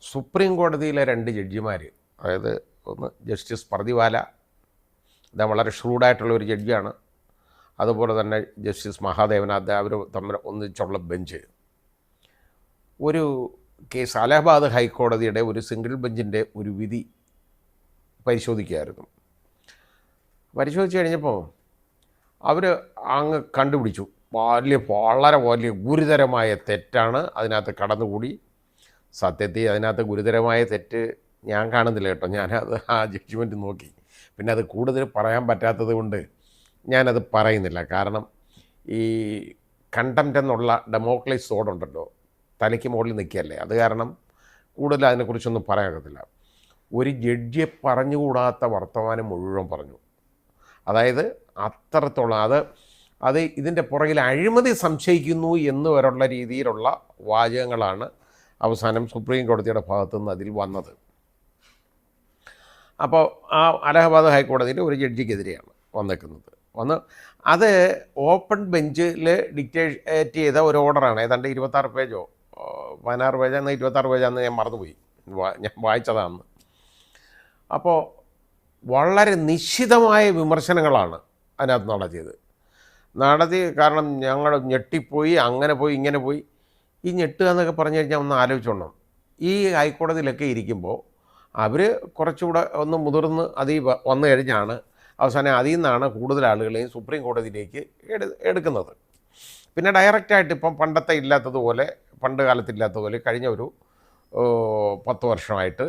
Supreme കോടതിയിലെ 2 ജഡ്ജിമാർ, അതായത് ഒന്ന് ജസ്റ്റിസ് പർദിവാല, അദ്ദേഹം വളരെ ഷ്രൂഡായിട്ടുള്ള ഒരു ജഡ്ജിയാണ്. അതുപോലെ തന്നെ ജസ്റ്റിസ് മഹാദേവനാഥ്, അവർ തമ്മിൽ ഒന്നിച്ചുള്ള ബെഞ്ച് ഒരു കേസ് അലഹബാദ് ഹൈക്കോടതിയുടെ ഒരു സിംഗിൾ ബെഞ്ചിൻ്റെ ഒരു വിധി പരിശോധിക്കുകയായിരുന്നു. പരിശോധിച്ച് കഴിഞ്ഞപ്പോൾ അവർ അങ്ങ് കണ്ടുപിടിച്ചു വളരെ വലിയ ഗുരുതരമായ തെറ്റാണ് അതിനകത്ത് കടന്നുകൂടി. സത്യത്തിൽ അതിനകത്ത് ഗുരുതരമായ തെറ്റ് ഞാൻ കാണുന്നില്ല കേട്ടോ. ഞാനത് ആ ജഡ്ജ്മെൻറ്റ് നോക്കി, പിന്നെ അത് കൂടുതൽ പറയാൻ പറ്റാത്തത് കൊണ്ട് ഞാനത് പറയുന്നില്ല. കാരണം ഈ കണ്ടംപ്റ്റ് എന്നുള്ള ഡെമോക്രസി സോഡുണ്ടല്ലോ, തലയ്ക്ക് മുകളിൽ നിൽക്കുകയല്ലേ, അത് കാരണം കൂടുതൽ അതിനെക്കുറിച്ചൊന്നും പറയാനൊക്കത്തില്ല. ഒരു ജഡ്ജിയെ പറഞ്ഞുകൂടാത്ത വർത്തമാനം മുഴുവൻ പറഞ്ഞു. അതായത് അത്രത്തോളം അത് ഇതിൻ്റെ പുറകിൽ അഴിമതി സംശയിക്കുന്നു എന്ന് വരെയുള്ള രീതിയിലുള്ള വാചകങ്ങളാണ് അവസാനം സുപ്രീം കോടതിയുടെ ഭാഗത്തുനിന്ന് അതിൽ വന്നത്. അപ്പോൾ ആ അലഹബാദ് ഹൈക്കോടതിയിൽ ഒരു ജഡ്ജിക്കെതിരെയാണ് വന്ന് അത് ഓപ്പൺ ബെഞ്ചിൽ ഡിക്റ്റേറ്റ് ചെയ്ത ഒരു ഓർഡറാണ്. ഏതാണ്ട് 26 പേജോ 16 പേജാന്ന് 26 പേജാന്ന് ഞാൻ മറന്നുപോയി, ഞാൻ വായിച്ചതാണെന്ന്. അപ്പോൾ വളരെ നിശ്ചിതമായ വിമർശനങ്ങളാണ് അതിനകത്ത് നടത്തി. കാരണം ഞങ്ങൾ ഞെട്ടിപ്പോയി, അങ്ങനെ പോയി ഇങ്ങനെ പോയി. ഈ ഞെട്ടുക എന്നൊക്കെ പറഞ്ഞു കഴിഞ്ഞാൽ ഒന്ന് ആലോചിച്ചോണം. ഈ ഹൈക്കോടതിയിലൊക്കെ ഇരിക്കുമ്പോൾ അവർ കുറച്ചുകൂടെ ഒന്ന് മുതിർന്ന് അതിൽ വന്നു കഴിഞ്ഞാണ് അവസാനം അതിൽ നിന്നാണ് കൂടുതൽ ആളുകളെയും സുപ്രീം കോടതിയിലേക്ക് എടുക്കുന്നത്. പിന്നെ ഡയറക്റ്റായിട്ട് ഇപ്പം പണ്ട് കാലത്തില്ലാത്തതുപോലെ കഴിഞ്ഞ ഒരു 10 വർഷമായിട്ട്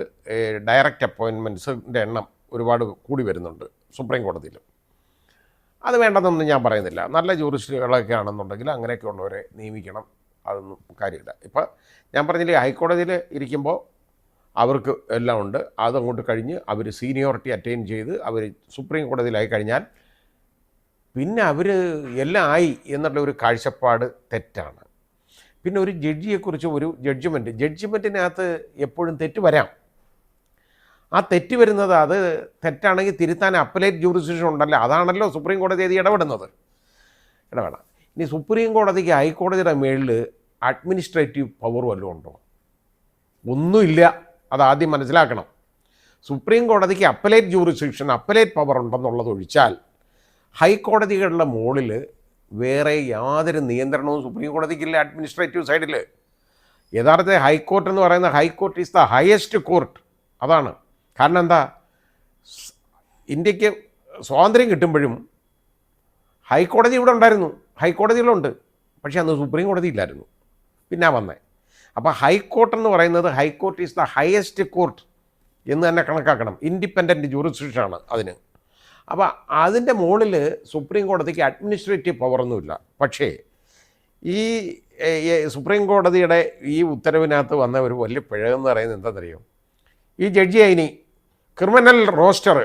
ഡയറക്റ്റ് അപ്പോയിൻമെൻറ്റ്സിൻ്റെ എണ്ണം ഒരുപാട് കൂടി വരുന്നുണ്ട് സുപ്രീം കോടതിയിൽ. അത് വേണ്ടെന്നൊന്നും ഞാൻ പറയുന്നില്ല. നല്ല ജൂറിസ്റ്റുകളൊക്കെ ആണെന്നുണ്ടെങ്കിൽ അങ്ങനെയൊക്കെ ഉള്ളവരെ നിയമിക്കണം, അതൊന്നും കാര്യമില്ല. ഇപ്പം ഞാൻ പറഞ്ഞില്ലേ, ഹൈക്കോടതിയിൽ ഇരിക്കുമ്പോൾ അവർക്ക് എല്ലാം ഉണ്ട്. അതങ്ങോട്ട് കഴിഞ്ഞ് അവർ സീനിയോറിറ്റി അറ്റൈൻ ചെയ്ത് അവർ സുപ്രീം കോടതിയിലായി കഴിഞ്ഞാൽ പിന്നെ അവർ എല്ലാം ആയി എന്നുള്ള ഒരു കാഴ്ചപ്പാട് തെറ്റാണ്. പിന്നെ ഒരു ജഡ്ജിയെക്കുറിച്ച് ഒരു ജഡ്ജ്മെൻറ്റിനകത്ത് എപ്പോഴും തെറ്റ് വരാം. ആ തെറ്റ് വരുന്നത് അത് തെറ്റാണെങ്കിൽ തിരുത്താൻ അപ്പലേറ്റ് ജൂറിസ്ഡിക്ഷൻ ഉണ്ടല്ലോ, അതാണല്ലോ സുപ്രീം കോടതി അത് ഇടപെടണം. ഇനി സുപ്രീം കോടതിക്ക് ഹൈക്കോടതിയുടെ മേളിൽ അഡ്മിനിസ്ട്രേറ്റീവ് പവർ വല്ലതും ഉണ്ടോ? ഒന്നുമില്ല. അതാദ്യം മനസ്സിലാക്കണം. സുപ്രീം കോടതിക്ക് അപ്പലേറ്റ് ജൂറിസ്ഡിക്ഷൻ, അപ്പലേറ്റ് പവർ ഉണ്ടെന്നുള്ളത് ഒഴിച്ചാൽ ഹൈക്കോടതികളുടെ മുകളിൽ വേറെ യാതൊരു നിയന്ത്രണവും സുപ്രീം കോടതിക്കില്ല. അഡ്മിനിസ്ട്രേറ്റീവ് സൈഡിൽ യഥാർത്ഥ ഹൈക്കോർട്ട് എന്ന് പറയുന്ന high court is the highest court. അതാണ് കാരണം. എന്താ, ഇന്ത്യക്ക് സ്വാതന്ത്ര്യം കിട്ടുമ്പോഴും ഹൈക്കോടതി ഇവിടെ ഉണ്ടായിരുന്നു, ഹൈക്കോടതികളുണ്ട്. പക്ഷേ അന്ന് സുപ്രീം കോടതി ഇല്ലായിരുന്നു, പിന്നെ വന്നേ. അപ്പോൾ ഹൈക്കോർട്ട് എന്ന് പറയുന്നത് high court is the highest court എന്ന് തന്നെ കണക്കാക്കണം. ഇൻഡിപെൻഡൻറ്റ് ജൂറിസ്ഡിക്ഷനാണ് അതിന്. അപ്പോൾ അതിൻ്റെ മുകളിൽ സുപ്രീം കോടതിക്ക് അഡ്മിനിസ്ട്രേറ്റീവ് പവറൊന്നുമില്ല. പക്ഷേ ഈ സുപ്രീം കോടതിയുടെ ഈ ഉത്തരവിനകത്ത് വന്ന ഒരു വലിയ പിഴവെന്ന് പറയുന്നത് എന്താണെന്നറിയോ? ഈ ജഡ്ജിയെ ഇനി ക്രിമിനൽ റോസ്റ്റർ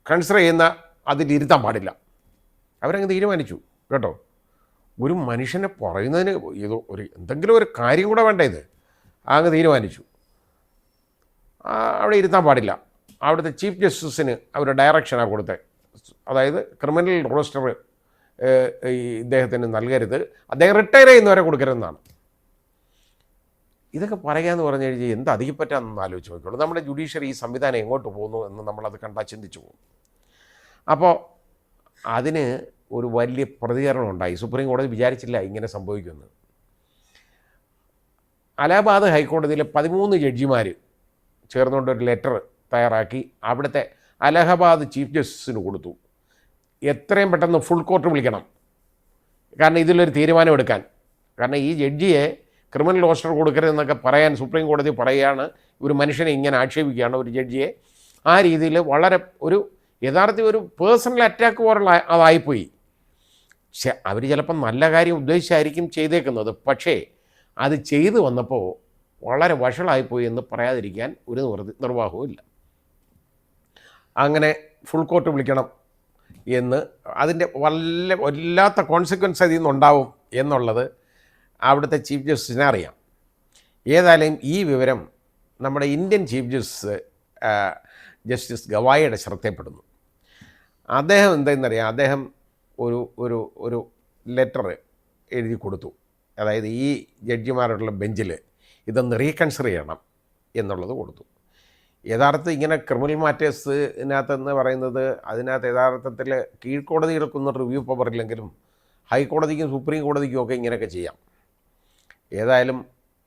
കൺസിഡർ ചെയ്യുന്ന അതിലിരുത്താൻ പാടില്ല. അവരങ്ങ് തീരുമാനിച്ചു കേട്ടോ. ഒരു മനുഷ്യനെ പറയുന്നതിന് എന്തെങ്കിലും ഒരു കാര്യം കൂടെ വേണ്ട, ഇത് അങ്ങ് തീരുമാനിച്ചു. അവിടെ ഇരുത്താൻ പാടില്ല. അവിടുത്തെ ചീഫ് ജസ്റ്റിസിന് അവർ ഡയറക്ഷനാണ് കൊടുത്തത്. അതായത് ക്രിമിനൽ റോസ്റ്റർ ഇദ്ദേഹത്തിന് നൽകരുത്, അദ്ദേഹം റിട്ടയർ ചെയ്യുന്നവരെ കൊടുക്കരുതെന്നാണ്. ഇതൊക്കെ പറയാമെന്ന് പറഞ്ഞു കഴിഞ്ഞാൽ എന്ത് അധികപ്പറ്റാന്നൊന്ന് ആലോചിച്ച് നോക്കിയുള്ളൂ. നമ്മുടെ ജുഡീഷ്യറി ഈ സംവിധാനം എങ്ങോട്ട് പോകുന്നു എന്ന് നമ്മളത് കണ്ടാൽ ചിന്തിച്ചു പോകും. അപ്പോൾ അതിന് ഒരു വലിയ പ്രതികരണം ഉണ്ടായി. സുപ്രീം കോടതി വിചാരിച്ചില്ല ഇങ്ങനെ സംഭവിക്കുമെന്ന്. അലഹബാദ് ഹൈക്കോടതിയിലെ 13 ജഡ്ജിമാർ ചേർന്നുകൊണ്ട് ഒരു ലെറ്റർ തയ്യാറാക്കി അവിടുത്തെ അലഹബാദ് ചീഫ് ജസ്റ്റിസിന് കൊടുത്തു. എത്രയും പെട്ടെന്ന് ഫുൾ കോർട്ട് വിളിക്കണം, കാരണം ഇതിലൊരു തീരുമാനമെടുക്കാൻ. കാരണം ഈ ജഡ്ജിയെ ക്രിമിനൽ റോസ്റ്റർ കൊടുക്കരുതെന്നൊക്കെ പറയാൻ സുപ്രീം കോടതി പറയുകയാണ്. ഒരു മനുഷ്യനെ ഇങ്ങനെ ആക്ഷേപിക്കുകയാണ്, ഒരു ജഡ്ജിയെ. ആ രീതിയിൽ വളരെ യഥാർത്ഥത്തിൽ ഒരു പേഴ്സണൽ അറ്റാക്ക് പോലുള്ള അതായിപ്പോയി. പക്ഷെ അവർ ചിലപ്പം നല്ല കാര്യം ഉദ്ദേശിച്ചായിരിക്കും ചെയ്തേക്കുന്നത്. പക്ഷേ അത് ചെയ്തു വന്നപ്പോൾ വളരെ വഷളായിപ്പോയി എന്ന് പറയാതിരിക്കാൻ ഒരു നിർവാഹവും ഇല്ല. അങ്ങനെ ഫുൾ കോർട്ട് വിളിക്കണം എന്ന്, അതിൻ്റെ വല്ലാത്ത കോൺസിക്വൻസ് അതിൽ നിന്നുണ്ടാവും എന്നുള്ളത് അവിടുത്തെ ചീഫ് ജസ്റ്റിസിനെ അറിയാം. ഏതായാലും ഈ വിവരം നമ്മുടെ ഇന്ത്യൻ ചീഫ് ജസ്റ്റിസ് ഗവായിയുടെ ശ്രദ്ധയിൽപ്പെടുന്നു. അദ്ദേഹം എന്താണെന്നറിയാം, അദ്ദേഹം ഒരു ലെറ്റർ എഴുതി കൊടുത്തു. അതായത് ഈ ജഡ്ജിമാരുള്ള ബെഞ്ചിൽ ഇതൊന്ന് റീകൺസിഡർ ചെയ്യണം എന്നുള്ളത് കൊടുത്തു. യഥാർത്ഥത്തിൽ ഇങ്ങനെ ക്രിമിനൽ മാറ്റേഴ്സിനകത്തെന്ന് പറയുന്നത് അതിനകത്ത് യഥാർത്ഥത്തിൽ കീഴ്ക്കോടതികൾക്കൊന്നും റിവ്യൂ പവർ ഇല്ലെങ്കിലും ഹൈക്കോടതിക്കും സുപ്രീം കോടതിക്കും ഒക്കെ ഇങ്ങനെയൊക്കെ ചെയ്യാം. ഏതായാലും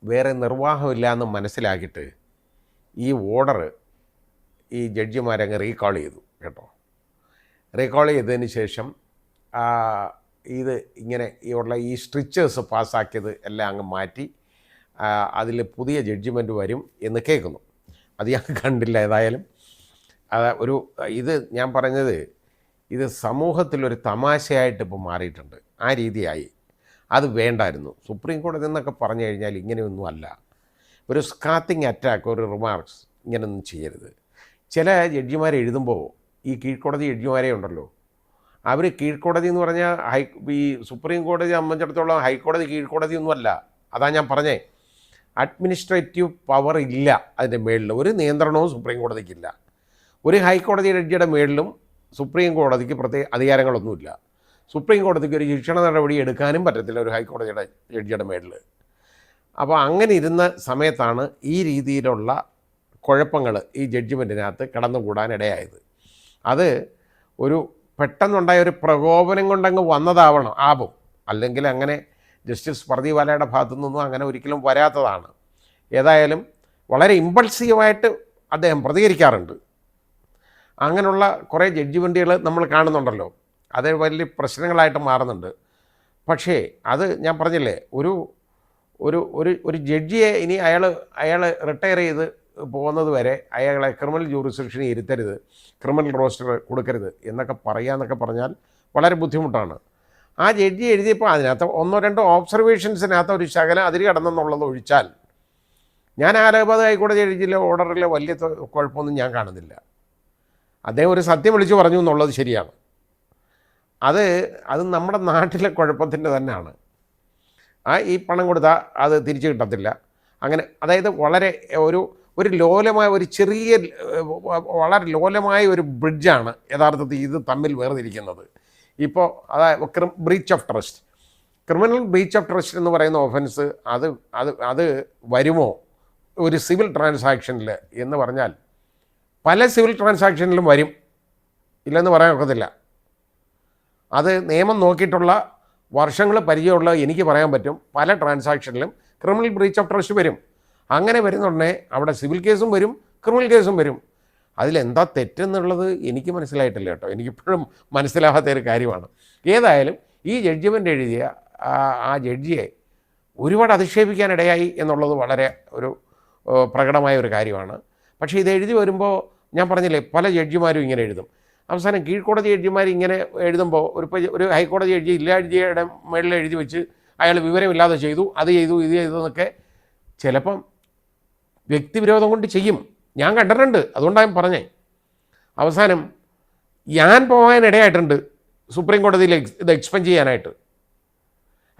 വേറെ നിർവാഹമില്ല എന്ന് മനസ്സിലാക്കിയിട്ട് ഈ ഓർഡർ ഈ ജഡ്ജിമാരങ്ങ് റീകോൾ ചെയ്തു കേട്ടോ. റീകോൾ ചെയ്തതിന് ശേഷം ഇത് ഇങ്ങനെ ഉള്ള ഈ സ്ട്രിച്ചേഴ്സ് പാസ്സാക്കിയത് എല്ലാം അങ്ങ് മാറ്റി അതിൽ പുതിയ ജഡ്ജിമെൻറ്റ് വരും എന്ന് കേൾക്കുന്നു. അത് ഞാൻ കണ്ടില്ല. ഏതായാലും ഇത് ഞാൻ പറഞ്ഞത് ഇത് സമൂഹത്തിലൊരു തമാശയായിട്ട് ഇപ്പോൾ മാറിയിട്ടുണ്ട്. ആ രീതിയായി. അത് വേണ്ടായിരുന്നു. സുപ്രീം കോടതി എന്നൊക്കെ പറഞ്ഞു കഴിഞ്ഞാൽ ഇങ്ങനെയൊന്നും അല്ല. ഒരു സ്കാത്തിങ് അറ്റാക്ക്, ഒരു റിമാർക്സ് ഇങ്ങനെയൊന്നും ചെയ്യരുത്. ചില ജഡ്ജിമാർ എഴുതുമ്പോൾ ഈ കീഴ്ക്കോടതി ജഡ്ജിമാരെ ഉണ്ടല്ലോ, അവർ കീഴ്ക്കോടതി എന്ന് പറഞ്ഞാൽ ഈ സുപ്രീം കോടതി സംബന്ധിച്ചിടത്തോളം ഹൈക്കോടതി കീഴ്ക്കോടതി ഒന്നുമല്ല. അതാ ഞാൻ പറഞ്ഞേ, അഡ്മിനിസ്ട്രേറ്റീവ് പവർ ഇല്ല അതിൻ്റെ മേളിൽ. ഒരു നിയന്ത്രണവും സുപ്രീം കോടതിക്കില്ല. ഒരു ഹൈക്കോടതി ജഡ്ജിയുടെ മേളിലും സുപ്രീം കോടതിക്ക് പ്രത്യേക അധികാരങ്ങളൊന്നുമില്ല. സുപ്രീം കോടതിക്ക് ഒരു ശിക്ഷണ നടപടി എടുക്കാനും പറ്റത്തില്ല ഒരു ഹൈക്കോടതിയുടെ ജഡ്ജിയുടെ മേളിൽ. അപ്പോൾ അങ്ങനെ ഇരുന്ന സമയത്താണ് ഈ രീതിയിലുള്ള കുഴപ്പങ്ങൾ ഈ ജഡ്ജിമെൻറ്റിനകത്ത് കടന്നുകൂടാനിടയായത്. അത് ഒരു പെട്ടെന്നുണ്ടായ ഒരു പ്രകോപനം കൊണ്ടങ്ങ് ആവും. അല്ലെങ്കിൽ അങ്ങനെ ജസ്റ്റിസ് പർദീവാലയുടെ ഭാഗത്തു നിന്നും അങ്ങനെ ഒരിക്കലും വരാത്തതാണ്. ഏതായാലും വളരെ ഇമ്പൾസീവായിട്ട് അദ്ദേഹം പ്രതികരിക്കാറുണ്ട്. അങ്ങനെയുള്ള കുറേ ജഡ്ജിമെൻറ്റുകൾ നമ്മൾ കാണുന്നുണ്ടല്ലോ, അത് വലിയ പ്രശ്നങ്ങളായിട്ട് മാറുന്നുണ്ട്. പക്ഷേ അത് ഞാൻ പറഞ്ഞില്ലേ, ഒരു ഒരു ഒരു ഒരു ജഡ്ജിയെ ഇനി അയാൾ റിട്ടയർ ചെയ്ത് പോകുന്നത് വരെ അയാളെ ക്രിമിനൽ ജൂറിസ്ഡിക്ഷനിൽ ഇരുത്തരുത്, ക്രിമിനൽ റോസ്റ്റർ കൊടുക്കരുത് എന്നൊക്കെ പറഞ്ഞാൽ വളരെ ബുദ്ധിമുട്ടാണ്. ആ ജഡ്ജി എഴുതിയപ്പോൾ അതിനകത്ത് ഒന്നോ രണ്ടോ ഓബ്സർവേഷൻസിനകത്ത് ഒരു ശകലം അതിൽ കടന്നെന്നുള്ളത് ഒഴിച്ചാൽ ഞാൻ അലഹബാദ് ഹൈക്കോടതി ജഡ്ജിയിലെ ഓർഡറിലെ വലിയ കുഴപ്പമൊന്നും ഞാൻ കാണുന്നില്ല. അദ്ദേഹം ഒരു സത്യം വിളിച്ചു പറഞ്ഞു എന്നുള്ളത് ശരിയാണ്. അത് നമ്മുടെ നാട്ടിലെ കുഴപ്പത്തിൻ്റെ തന്നെയാണ്. ഈ പണം കൊടുത്താൽ അത് തിരിച്ചു കിട്ടത്തില്ല. അങ്ങനെ അതായത് വളരെ ഒരു ലോലമായ ഒരു ചെറിയ വളരെ ലോലമായ ഒരു ബ്രിഡ്ജാണ് യഥാർത്ഥത്തിൽ ഇത് തമ്മിൽ വേർതിരിക്കുന്നത്. ഇപ്പോൾ അതായത് breach of trust, criminal breach of trust എന്ന് പറയുന്ന ഒഫൻസ് അത് വരുമോ ഒരു സിവിൽ ട്രാൻസാക്ഷനിൽ എന്ന് പറഞ്ഞാൽ പല സിവിൽ ട്രാൻസാക്ഷനിലും വരും, ഇല്ലെന്ന് പറയാൻ ഒക്കത്തില്ല. അത് നിയമം നോക്കിയിട്ടുള്ള വർഷങ്ങൾ പരിചയമുള്ള എനിക്ക് പറയാൻ പറ്റും, പല ട്രാൻസാക്ഷനിലും ക്രിമിനൽ ബ്രീച്ച് ഓഫ് ട്രസ്റ്റ് വരും. അങ്ങനെ വരുന്നുടനെ അവിടെ സിവിൽ കേസും വരും, ക്രിമിനൽ കേസും വരും. അതിലെന്താ തെറ്റെന്നുള്ളത് എനിക്ക് മനസ്സിലായിട്ടില്ല കേട്ടോ. എനിക്കിപ്പോഴും മനസ്സിലാകാത്തൊരു കാര്യമാണ്. ഏതായാലും ഈ ജഡ്ജിമെൻ്റ് എഴുതിയ ആ ജഡ്ജിയെ ഒരുപാട് അധിക്ഷേപിക്കാനിടയായി എന്നുള്ളത് വളരെ ഒരു പ്രകടമായ ഒരു കാര്യമാണ്. പക്ഷേ ഇത് എഴുതി വരുമ്പോൾ ഞാൻ പറഞ്ഞില്ലേ, പല ജഡ്ജിമാരും ഇങ്ങനെ എഴുതും. അവസാനം കീഴ്ക്കോടതി ജഡ്ജിമാർ ഇങ്ങനെ എഴുതുമ്പോൾ ഒരു ഹൈക്കോടതി ജഡ്ജി ജഡ്ജിയുടെ മേളിൽ എഴുതി വെച്ച് അയാൾ വിവരമില്ലാതെ ചെയ്തു, അത് ചെയ്തു, ഇത് ചെയ്തു എന്നൊക്കെ ചിലപ്പം വ്യക്തിവിരോധം കൊണ്ട് ചെയ്യും. ഞാൻ കണ്ടിട്ടുണ്ട്, അതുകൊണ്ടാണ് ഞാൻ പറഞ്ഞേ. അവസാനം ഞാൻ പോകാനിടയായിട്ടുണ്ട് സുപ്രീം കോടതിയിൽ ഇത് എക്സ്പെൻഡ് ചെയ്യാനായിട്ട്.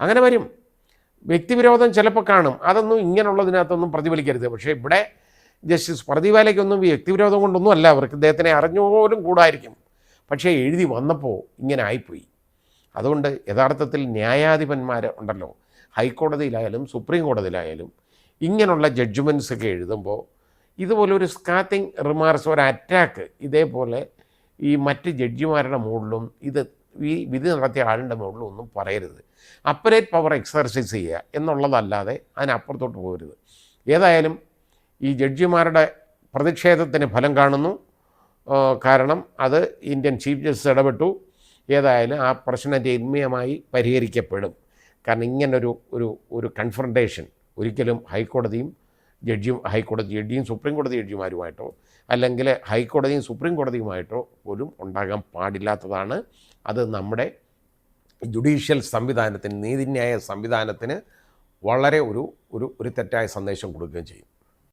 അങ്ങനെ വരും. വ്യക്തിവിരോധം ചിലപ്പോൾ കാണും. അതൊന്നും ഇങ്ങനെയുള്ളതിനകത്തൊന്നും പ്രതിഫലിക്കരുത്. പക്ഷേ ഇവിടെ ജസ്റ്റിസ് പർദീവാലയ്ക്കൊന്നും വ്യക്തിവിരോധം കൊണ്ടൊന്നും അല്ല, അവർക്ക് ഇദ്ദേഹത്തിനെ അറിഞ്ഞുപോലും കൂടായിരിക്കും. പക്ഷേ എഴുതി വന്നപ്പോൾ ഇങ്ങനെ ആയിപ്പോയി. അതുകൊണ്ട് യഥാർത്ഥത്തിൽ ന്യായാധിപന്മാർ ഉണ്ടല്ലോ, ഹൈക്കോടതിയിലായാലും സുപ്രീം കോടതിയിലായാലും ഇങ്ങനെയുള്ള ജഡ്ജ്മെൻറ്റ്സൊക്കെ എഴുതുമ്പോൾ ഇതുപോലൊരു സ്കാത്തിങ് റിമാർക്സ്, ഒരു അറ്റാക്ക് ഇതേപോലെ ഈ മറ്റ് ജഡ്ജിമാരുടെ മുകളിലും ഈ വിധി നടത്തിയ ആളിൻ്റെ മുകളിലും ഒന്നും പറയരുത്. അപ്പലേറ്റ് പവർ എക്സർസൈസ് ചെയ്യുക എന്നുള്ളതല്ലാതെ അതിനപ്പുറത്തോട്ട് പോകരുത്. ഏതായാലും ഈ ജഡ്ജിമാരുടെ പ്രതിഷേധത്തിന് ഫലം കാണുന്നു. കാരണം അത് ഇന്ത്യൻ ചീഫ് ജസ്റ്റിസ് ഇടപെട്ടു. ഏതായാലും ആ പ്രശ്നം രമ്യമായി പരിഹരിക്കപ്പെടും. കാരണം ഇങ്ങനൊരു കൺഫ്രണ്ടേഷൻ ഒരിക്കലും ഹൈക്കോടതി ജഡ്ജിയും സുപ്രീം കോടതി ജഡ്ജിമാരുമായിട്ടോ അല്ലെങ്കിൽ ഹൈക്കോടതിയും സുപ്രീം കോടതിയുമായിട്ടോ പോലും ഉണ്ടാകാൻ പാടില്ലാത്തതാണ്. അത് നമ്മുടെ ജുഡീഷ്യൽ സംവിധാനത്തിന്, നീതിന്യായ സംവിധാനത്തിന് വളരെ ഒരു തെറ്റായ സന്ദേശം കൊടുക്കുകയും ചെയ്യും.